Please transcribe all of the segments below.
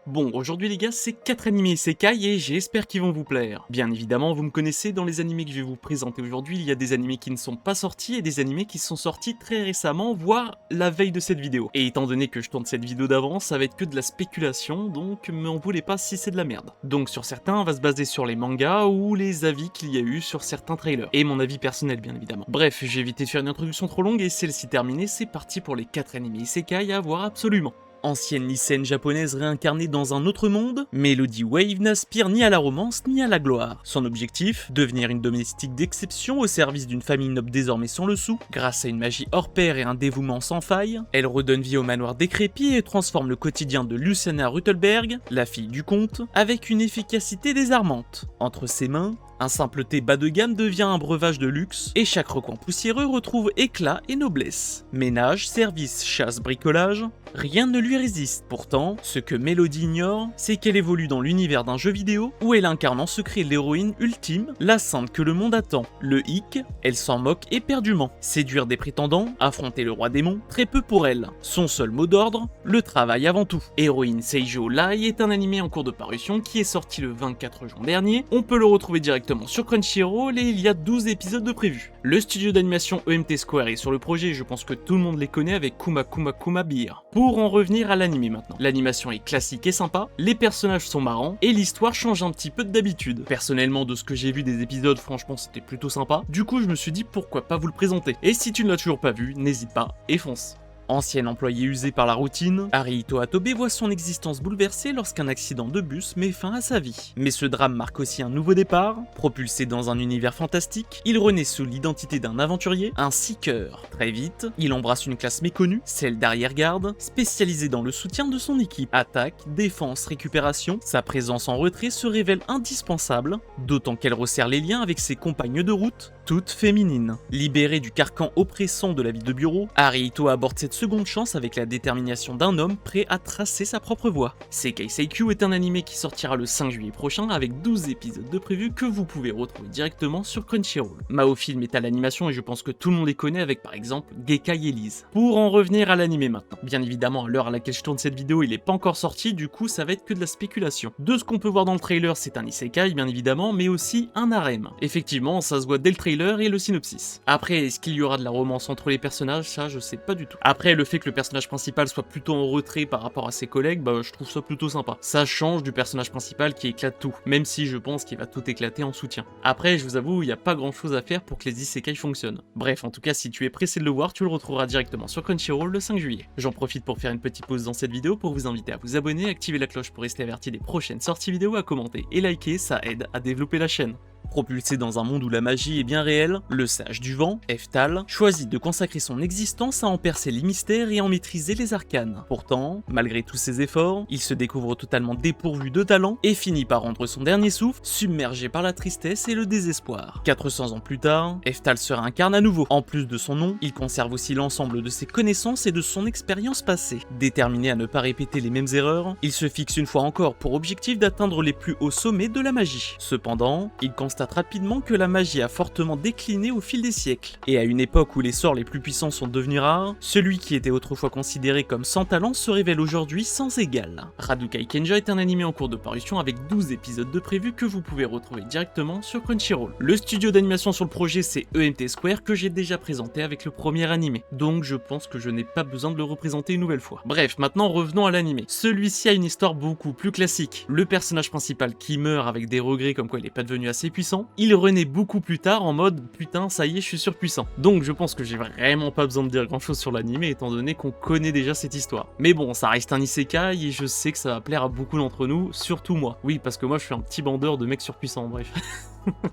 Bon, aujourd'hui les gars, c'est 4 animés isekai et j'espère qu'ils vont vous plaire. Bien évidemment, vous me connaissez, dans les animés que je vais vous présenter aujourd'hui, il y a des animés qui ne sont pas sortis et des animés qui sont sortis très récemment, voire la veille de cette vidéo. Et étant donné que je tourne cette vidéo d'avance, ça va être que de la spéculation, donc m'en voulez pas si c'est de la merde. Donc sur certains, on va se baser sur les mangas ou les avis qu'il y a eu sur certains trailers. Et mon avis personnel, bien évidemment. Bref, j'ai évité de faire une introduction trop longue et celle-ci terminée, c'est parti pour les 4 animés isekai à voir absolument. Ancienne lycéenne japonaise réincarnée dans un autre monde, Melody Wave n'aspire ni à la romance ni à la gloire. Son objectif, devenir une domestique d'exception au service d'une famille noble désormais sans le sou. Grâce à une magie hors pair et un dévouement sans faille, elle redonne vie au manoir décrépit et transforme le quotidien de Luciana Ruttelberg, la fille du comte, avec une efficacité désarmante. Entre ses mains, un simple thé bas de gamme devient un breuvage de luxe, et chaque recoin poussiéreux retrouve éclat et noblesse. Ménage, service, chasse, bricolage, rien ne lui résiste. Pourtant, ce que Melody ignore, c'est qu'elle évolue dans l'univers d'un jeu vidéo où elle incarne en secret l'héroïne ultime, la sainte que le monde attend. Le hic, elle s'en moque éperdument. Séduire des prétendants, affronter le roi démon, très peu pour elle. Son seul mot d'ordre, le travail avant tout. Héroïne Seijo Lai est un animé en cours de parution qui est sorti le 24 juin dernier. On peut le retrouver directement sur Crunchyroll et il y a 12 épisodes de prévus. Le studio d'animation EMT Square est sur le projet, je pense que tout le monde les connaît avec Kuma Kuma Kuma Beer. Pour en revenir à l'animé maintenant. L'animation est classique et sympa, les personnages sont marrants et l'histoire change un petit peu d'habitude. Personnellement, de ce que j'ai vu des épisodes, franchement c'était plutôt sympa. Du coup je me suis dit pourquoi pas vous le présenter. Et si tu ne l'as toujours pas vu, n'hésite pas et fonce. Ancienne employée usée par la routine, Arihito Atobe voit son existence bouleversée lorsqu'un accident de bus met fin à sa vie. Mais ce drame marque aussi un nouveau départ. Propulsé dans un univers fantastique, il renaît sous l'identité d'un aventurier, un seeker. Très vite, il embrasse une classe méconnue, celle d'arrière-garde, spécialisée dans le soutien de son équipe. Attaque, défense, récupération, sa présence en retrait se révèle indispensable, d'autant qu'elle resserre les liens avec ses compagnes de route, toutes féminines. Libérée du carcan oppressant de la vie de bureau, Arihito aborde cette seconde chance avec la détermination d'un homme prêt à tracer sa propre voie. Sekai Seikyu est un animé qui sortira le 5 juillet prochain avec 12 épisodes de prévus que vous pouvez retrouver directement sur Crunchyroll. Mao Film est à l'animation et je pense que tout le monde les connaît avec par exemple Gekai Elise. Pour en revenir à l'animé maintenant. Bien évidemment, à l'heure à laquelle je tourne cette vidéo, il est pas encore sorti, du coup ça va être que de la spéculation. De ce qu'on peut voir dans le trailer, c'est un isekai bien évidemment, mais aussi un harem. Effectivement, ça se voit dès le trailer et le synopsis. Après, est-ce qu'il y aura de la romance entre les personnages? Ça, je sais pas du tout. Après, le fait que le personnage principal soit plutôt en retrait par rapport à ses collègues, bah je trouve ça plutôt sympa. Ça change du personnage principal qui éclate tout, même si je pense qu'il va tout éclater en soutien. Après, je vous avoue, il n'y a pas grand chose à faire pour que les isekai fonctionnent. Bref, en tout cas, si tu es pressé de le voir, tu le retrouveras directement sur Crunchyroll le 5 juillet. J'en profite pour faire une petite pause dans cette vidéo pour vous inviter à vous abonner, activer la cloche pour rester averti des prochaines sorties vidéo, à commenter et liker, ça aide à développer la chaîne. Propulsé dans un monde où la magie est bien réelle, le sage du vent, Eftal, choisit de consacrer son existence à en percer les mystères et en maîtriser les arcanes. Pourtant, malgré tous ses efforts, il se découvre totalement dépourvu de talent et finit par rendre son dernier souffle, submergé par la tristesse et le désespoir. 400 ans plus tard, Eftal se réincarne à nouveau. En plus de son nom, il conserve aussi l'ensemble de ses connaissances et de son expérience passée. Déterminé à ne pas répéter les mêmes erreurs, il se fixe une fois encore pour objectif d'atteindre les plus hauts sommets de la magie. Cependant, il constate rapidement que la magie a fortement décliné au fil des siècles. Et à une époque où les sorts les plus puissants sont devenus rares, celui qui était autrefois considéré comme sans talent se révèle aujourd'hui sans égal. Radukai Kenja est un animé en cours de parution avec 12 épisodes de prévus que vous pouvez retrouver directement sur Crunchyroll. Le studio d'animation sur le projet, c'est EMT Square que j'ai déjà présenté avec le premier animé, donc je pense que je n'ai pas besoin de le représenter une nouvelle fois. Bref, maintenant revenons à l'animé. Celui-ci a une histoire beaucoup plus classique. Le personnage principal qui meurt avec des regrets comme quoi il n'est pas devenu assez puissant, il renaît beaucoup plus tard en mode putain ça y est je suis surpuissant. Donc je pense que j'ai vraiment pas besoin de dire grand chose sur l'animé étant donné qu'on connaît déjà cette histoire. Mais bon, ça reste un isekai et je sais que ça va plaire à beaucoup d'entre nous, surtout moi. Oui, parce que moi je suis un petit bandeur de mecs surpuissants, bref.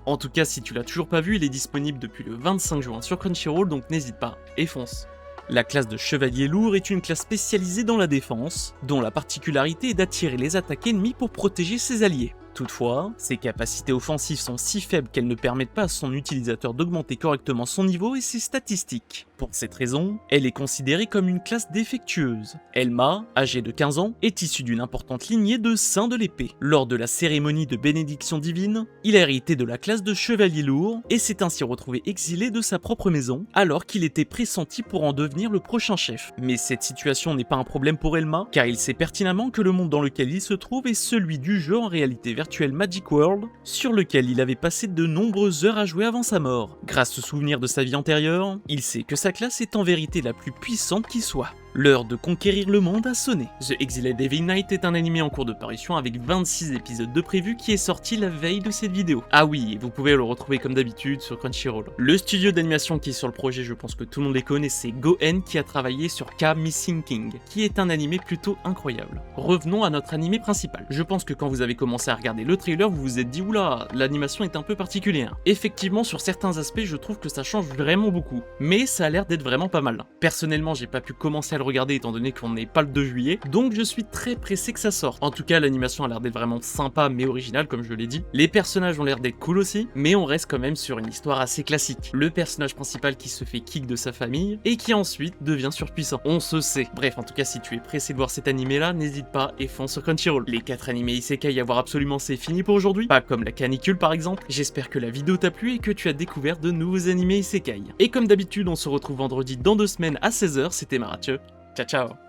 En tout cas, si tu l'as toujours pas vu, il est disponible depuis le 25 juin sur Crunchyroll, donc n'hésite pas et fonce. La classe de chevalier lourd est une classe spécialisée dans la défense, dont la particularité est d'attirer les attaques ennemies pour protéger ses alliés. Toutefois, ses capacités offensives sont si faibles qu'elles ne permettent pas à son utilisateur d'augmenter correctement son niveau et ses statistiques. Pour cette raison, elle est considérée comme une classe défectueuse. Elma, âgée de 15 ans, est issue d'une importante lignée de Saints de l'Épée. Lors de la cérémonie de bénédiction divine, il a hérité de la classe de chevalier lourd et s'est ainsi retrouvé exilé de sa propre maison, alors qu'il était pressenti pour en devenir le prochain chef. Mais cette situation n'est pas un problème pour Elma, car il sait pertinemment que le monde dans lequel il se trouve est celui du jeu en réalité virtuelle Magic World, sur lequel il avait passé de nombreuses heures à jouer avant sa mort. Grâce aux souvenirs de sa vie antérieure, il sait que sa classe est en vérité la plus puissante qui soit. L'heure de conquérir le monde a sonné. The Exiled Devil Knight est un animé en cours de parution avec 26 épisodes de prévu qui est sorti la veille de cette vidéo. Ah oui, et vous pouvez le retrouver comme d'habitude sur Crunchyroll. Le studio d'animation qui est sur le projet, je pense que tout le monde les connaît, c'est Goen qui a travaillé sur K Missing King, qui est un animé plutôt incroyable. Revenons à notre animé principal. Je pense que quand vous avez commencé à regarder le trailer, vous vous êtes dit oula, l'animation est un peu particulière. Effectivement, sur certains aspects, je trouve que ça change vraiment beaucoup, mais ça a l'air d'être vraiment pas mal. Personnellement, j'ai pas pu commencer à le regarder étant donné qu'on n'est pas le 2 juillet, donc je suis très pressé que ça sorte. En tout cas, l'animation a l'air d'être vraiment sympa mais originale comme je l'ai dit. Les personnages ont l'air d'être cool aussi, mais on reste quand même sur une histoire assez classique. Le personnage principal qui se fait kick de sa famille et qui ensuite devient surpuissant. On se sait. Bref, en tout cas, si tu es pressé de voir cet animé là, n'hésite pas et fonce sur Crunchyroll. Les 4 animés isekai à voir absolument, c'est fini pour aujourd'hui, pas comme la canicule par exemple. J'espère que la vidéo t'a plu et que tu as découvert de nouveaux animés isekai. Et comme d'habitude, on se retrouve vendredi dans 2 semaines à 16 h, c'était Mathieu. Ciao ciao.